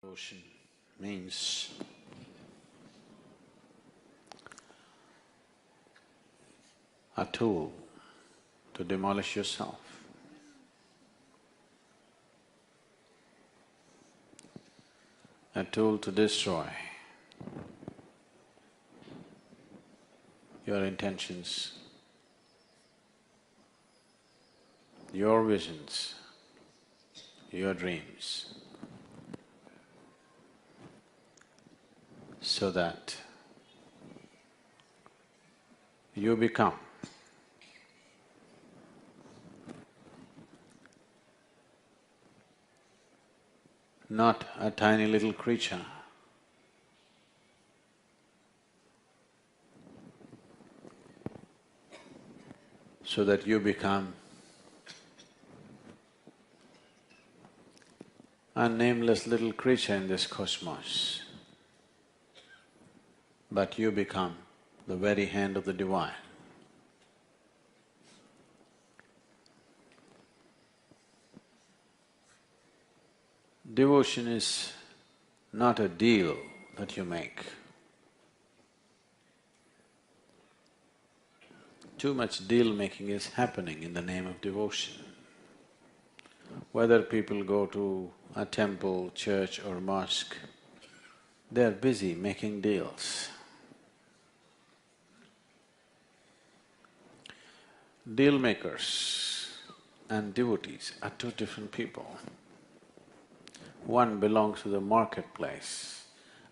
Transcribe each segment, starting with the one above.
Devotion means a tool to demolish yourself. A tool to destroy your intentions, your visions, your dreams, so that you become not a tiny little creature, so that you become a nameless little creature in this cosmos, but you become the very hand of the Divine. Devotion is not a deal that you make. Too much deal-making is happening in the name of devotion. Whether people go to a temple, church or mosque, they are busy making deals. Deal makers and devotees are two different people. One belongs to the marketplace,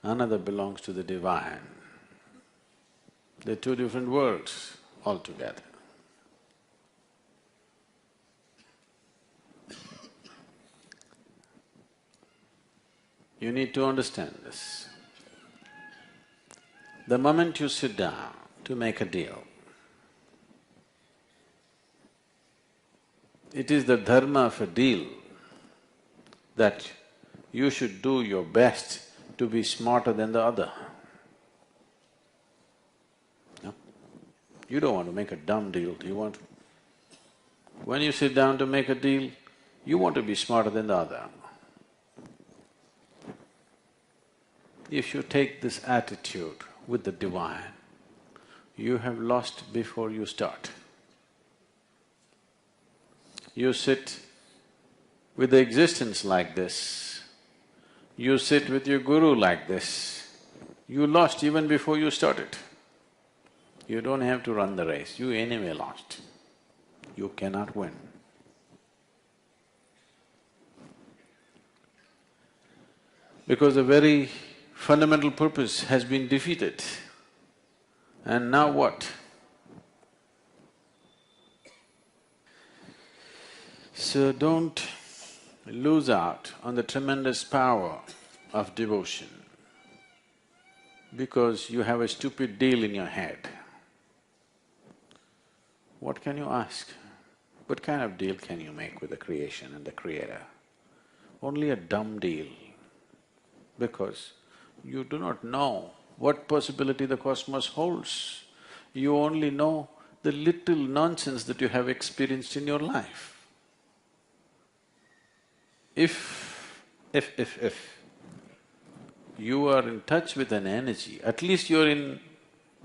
another belongs to the Divine. They're two different worlds altogether. You need to understand this. The moment you sit down to make a deal, it is the dharma of a deal that you should do your best to be smarter than the other. No? You don't want to make a dumb deal, you want… When you sit down to make a deal, you want to be smarter than the other. If you take this attitude with the Divine, you have lost before you start. You sit with the existence like this, you sit with your guru like this, you lost even before you started. You don't have to run the race, you anyway lost. You cannot win. Because the very fundamental purpose has been defeated. And now what? So don't lose out on the tremendous power of devotion because you have a stupid deal in your head. What can you ask? What kind of deal can you make with the creation and the Creator? Only a dumb deal, because you do not know what possibility the cosmos holds. You only know the little nonsense that you have experienced in your life. If you are in touch with an energy, at least you're in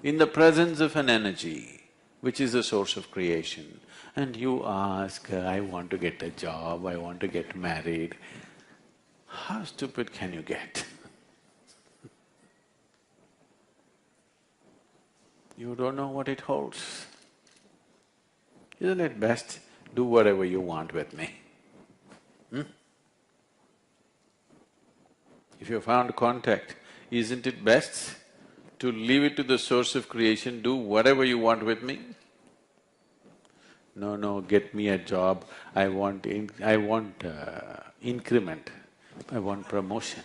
the presence of an energy which is the source of creation, and you ask, I want to get a job, I want to get married, how stupid can you get? You don't know what it holds. Isn't it best, do whatever you want with me? If you found contact, isn't it best to leave it to the source of creation, do whatever you want with me? No, get me a job, I want increment, I want promotion.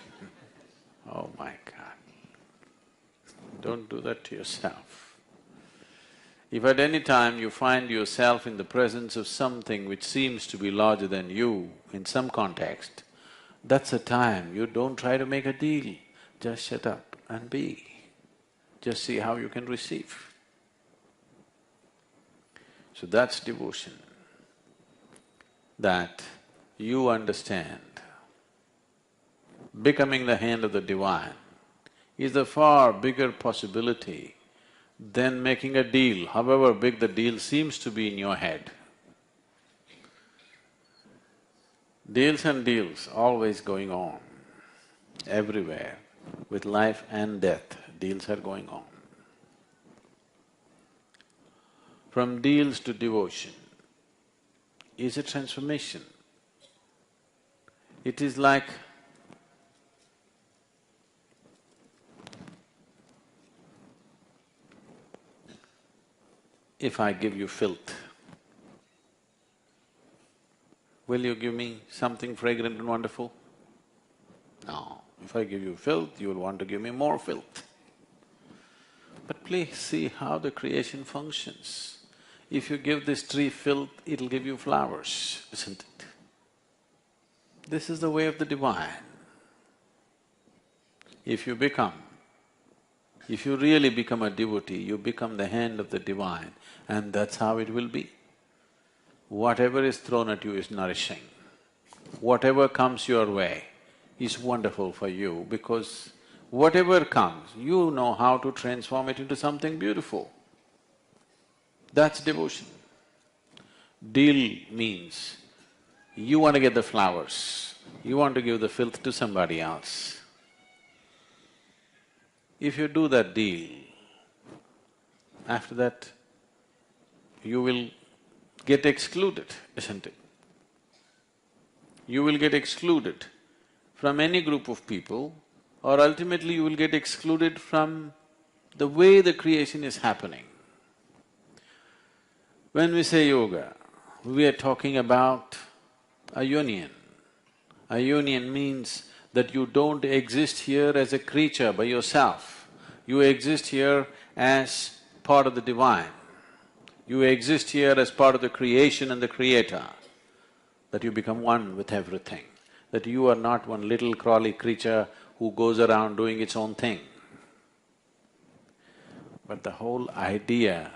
Oh my God, don't do that to yourself. If at any time you find yourself in the presence of something which seems to be larger than you in some context, that's a time you don't try to make a deal, just shut up and be. Just see how you can receive. So that's devotion, that you understand becoming the hand of the divine is a far bigger possibility than making a deal, however big the deal seems to be in your head. Deals and deals always going on, everywhere. With life and death, deals are going on. From deals to devotion is a transformation. It is like if I give you filth, will you give me something fragrant and wonderful? No. If I give you filth, you will want to give me more filth. But please see how the creation functions. If you give this tree filth, it'll give you flowers, isn't it? This is the way of the divine. If you really become a devotee, you become the hand of the divine, and that's how it will be. Whatever is thrown at you is nourishing. Whatever comes your way is wonderful for you because whatever comes, you know how to transform it into something beautiful. That's devotion. Deal means you want to get the flowers, you want to give the filth to somebody else. If you do that deal, after that, you will get excluded, isn't it? You will get excluded from any group of people, or ultimately you will get excluded from the way the creation is happening. When we say yoga, we are talking about a union. A union means that you don't exist here as a creature by yourself. You exist here as part of the divine. You exist here as part of the creation and the creator, that you become one with everything, that you are not one little crawly creature who goes around doing its own thing. But the whole idea,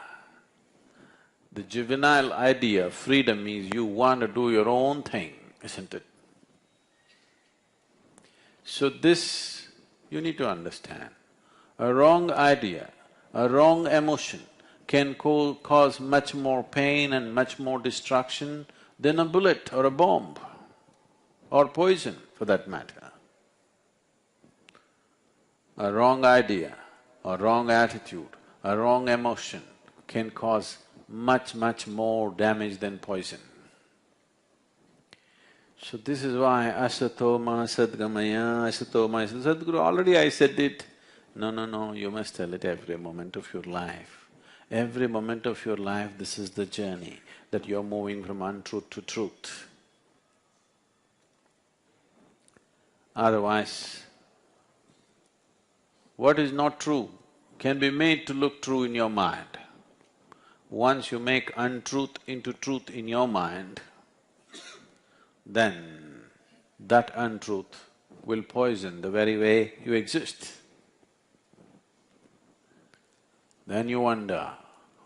the juvenile idea of freedom is you want to do your own thing, isn't it? So this you need to understand. A wrong idea, a wrong emotion can cause much more pain and much more destruction than a bullet or a bomb or poison for that matter. A wrong idea, a wrong attitude, a wrong emotion can cause much, much more damage than poison. So this is why asatoma sadgamaya, asatoma… Sadhguru, already I said it. No, you must tell it every moment of your life. Every moment of your life, this is the journey, that you're moving from untruth to truth. Otherwise, what is not true can be made to look true in your mind. Once you make untruth into truth in your mind, then that untruth will poison the very way you exist. Then you wonder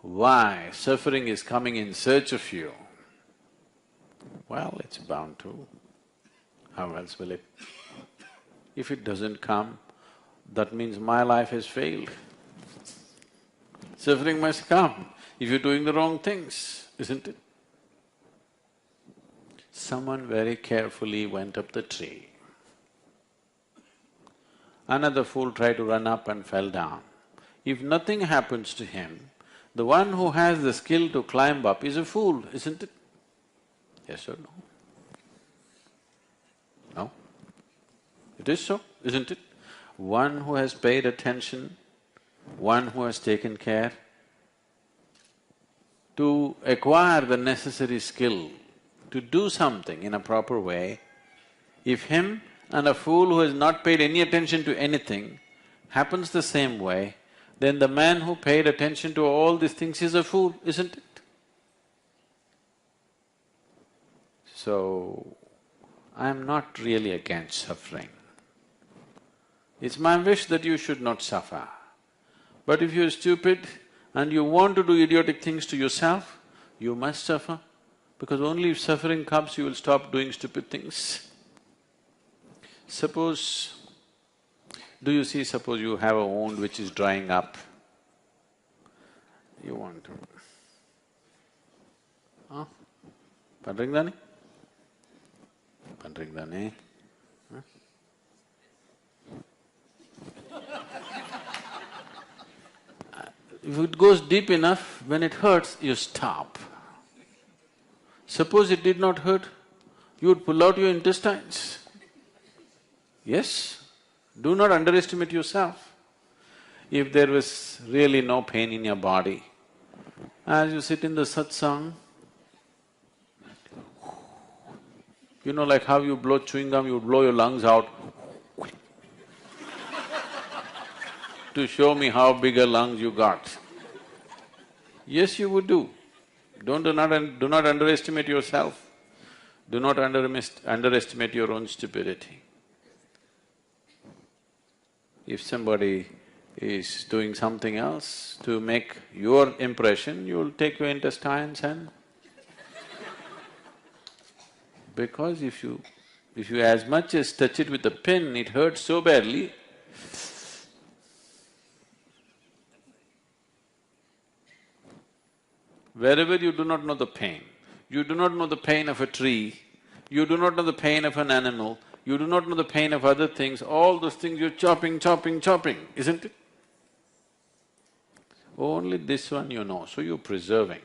why suffering is coming in search of you. Well, it's bound to. How else will it? If it doesn't come, that means my life has failed. Suffering must come if you're doing the wrong things, isn't it? Someone very carefully went up the tree. Another fool tried to run up and fell down. If nothing happens to him, the one who has the skill to climb up is a fool, isn't it? Yes or no? No? It is so, isn't it? One who has paid attention, one who has taken care to acquire the necessary skill to do something in a proper way, if him and a fool who has not paid any attention to anything happens the same way, then the man who paid attention to all these things is a fool, isn't it? So, I'm not really against suffering. It's my wish that you should not suffer. But if you're stupid and you want to do idiotic things to yourself, you must suffer, because only if suffering comes you will stop doing stupid things. Suppose, do you see, suppose you have a wound which is drying up, you want to… Huh? Pandringdani? Pandringdani? Huh? If it goes deep enough, when it hurts, you stop. Suppose it did not hurt, you would pull out your intestines. Yes? Do not underestimate yourself. If there was really no pain in your body, as you sit in the satsang, you know, like how you blow chewing gum, you blow your lungs out to show me how big a lungs you got. Yes, you would do. Do not underestimate yourself. Do not underestimate your own stupidity. If somebody is doing something else to make your impression, you'll take your intestines and… Because if you as much as touch it with a pin, it hurts so badly. Wherever you do not know the pain, you do not know the pain of a tree, you do not know the pain of an animal, you do not know the pain of other things, all those things you're chopping, isn't it? Only this one you know, so you're preserving.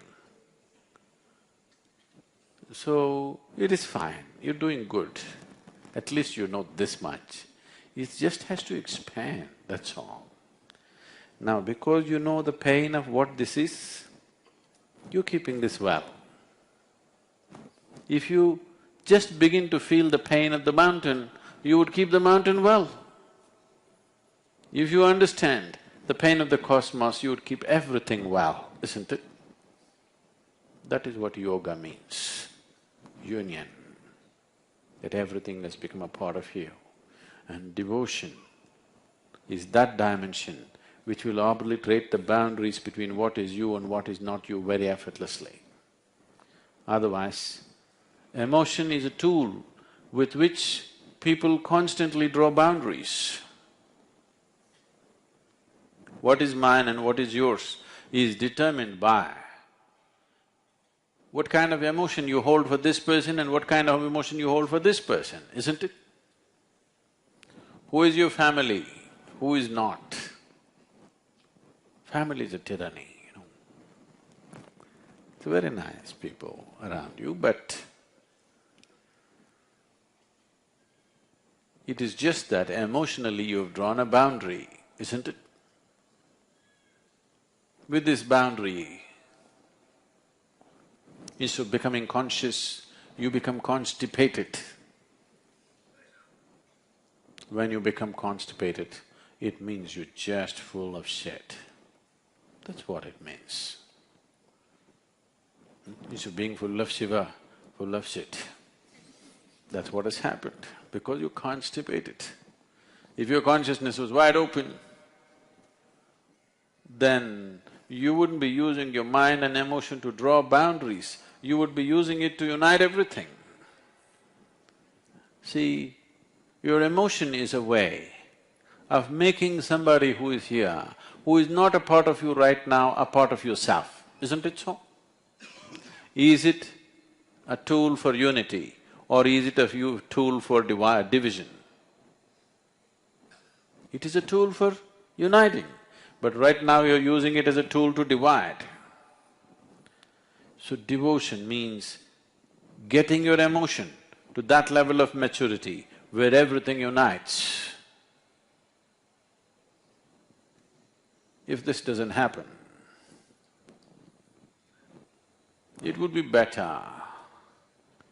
So, it is fine, you're doing good. At least you know this much. It just has to expand, that's all. Now, because you know the pain of what this is, you're keeping this well. If you just begin to feel the pain of the mountain, you would keep the mountain well. If you understand the pain of the cosmos, you would keep everything well, isn't it? That is what yoga means, union, that everything has become a part of you. And devotion is that dimension which will obliterate the boundaries between what is you and what is not you very effortlessly. Otherwise, emotion is a tool with which people constantly draw boundaries. What is mine and what is yours is determined by what kind of emotion you hold for this person and what kind of emotion you hold for this person, isn't it? Who is your family, who is not? Family is a tyranny, you know. It's very nice people around you, but it is just that emotionally you've drawn a boundary, isn't it? With this boundary, instead of becoming conscious, you become constipated. When you become constipated, it means you're just full of shit. That's what it means. Instead of being full of Shiva, full of shit. That's what has happened, because you're constipated. If your consciousness was wide open, then you wouldn't be using your mind and emotion to draw boundaries, you would be using it to unite everything. See, your emotion is a way of making somebody who is here, who is not a part of you right now, a part of yourself, isn't it so? Is it a tool for unity or is it a tool for division? It is a tool for uniting, but right now you're using it as a tool to divide. So devotion means getting your emotion to that level of maturity where everything unites. If this doesn't happen, it would be better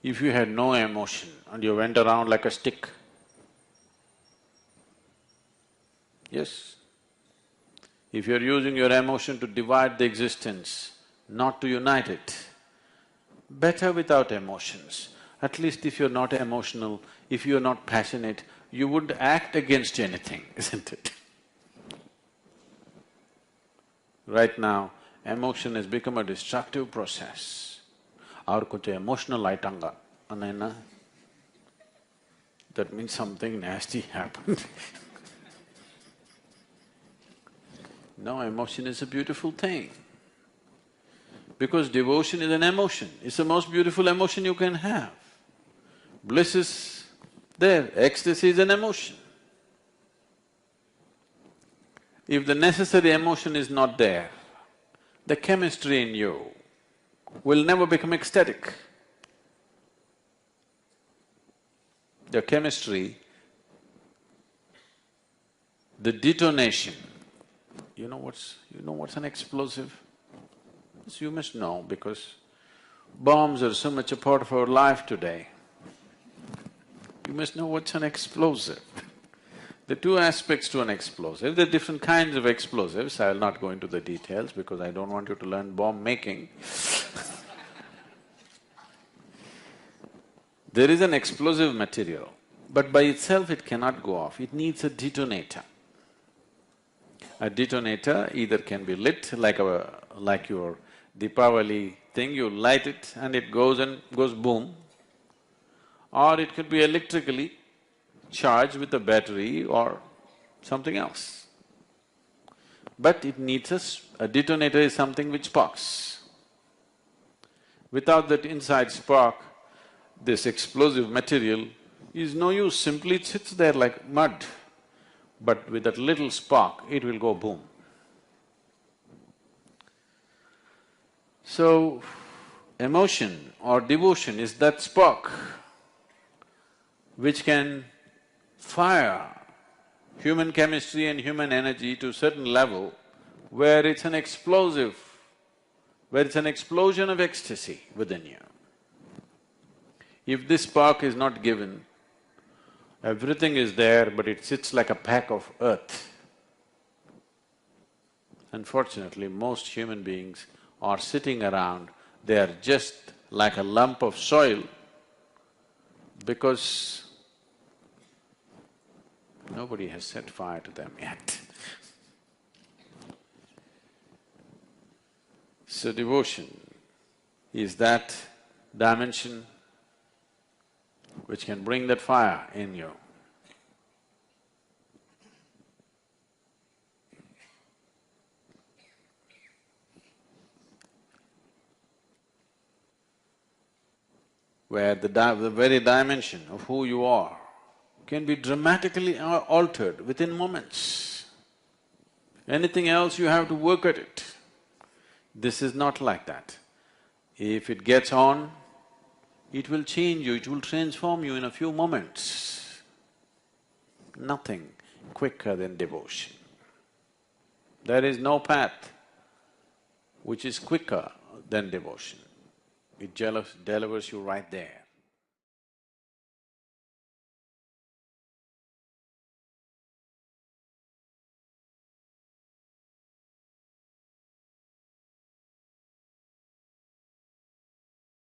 if you had no emotion and you went around like a stick. Yes? If you're using your emotion to divide the existence, not to unite it, better without emotions. At least if you're not emotional, if you're not passionate, you wouldn't act against anything, isn't it? Right now, emotion has become a destructive process. Our koncha emotional aitanga, anayna. that means something nasty happened. No, emotion is a beautiful thing. Because devotion is an emotion, it's the most beautiful emotion you can have. Bliss is there, ecstasy is an emotion. If the necessary emotion is not there, the chemistry in you will never become ecstatic. The chemistry, the detonation, you know what's an explosive? Yes, you must know because bombs are so much a part of our life today. You must know what's an explosive. There are two aspects to an explosive. There are different kinds of explosives. I will not go into the details because I don't want you to learn bomb making. There is an explosive material, but by itself it cannot go off. It needs a detonator. A detonator either can be lit like your Deepavali thing, you light it and it goes boom, or it could be electrically charged with a battery or something else. But it needs a detonator is something which sparks. Without that inside spark, this explosive material is no use, simply it sits there like mud. But with that little spark, it will go boom. So, emotion or devotion is that spark which can fire human chemistry and human energy to a certain level where it's an explosive, where it's an explosion of ecstasy within you. If this spark is not given, everything is there but it sits like a pack of earth. Unfortunately, most human beings are sitting around, they are just like a lump of soil because nobody has set fire to them yet. So devotion is that dimension which can bring that fire in you. Where the very dimension of who you are can be dramatically altered within moments. Anything else you have to work at it. This is not like that. If it gets on, it will change you, it will transform you in a few moments. Nothing quicker than devotion. There is no path which is quicker than devotion. It delivers you right there.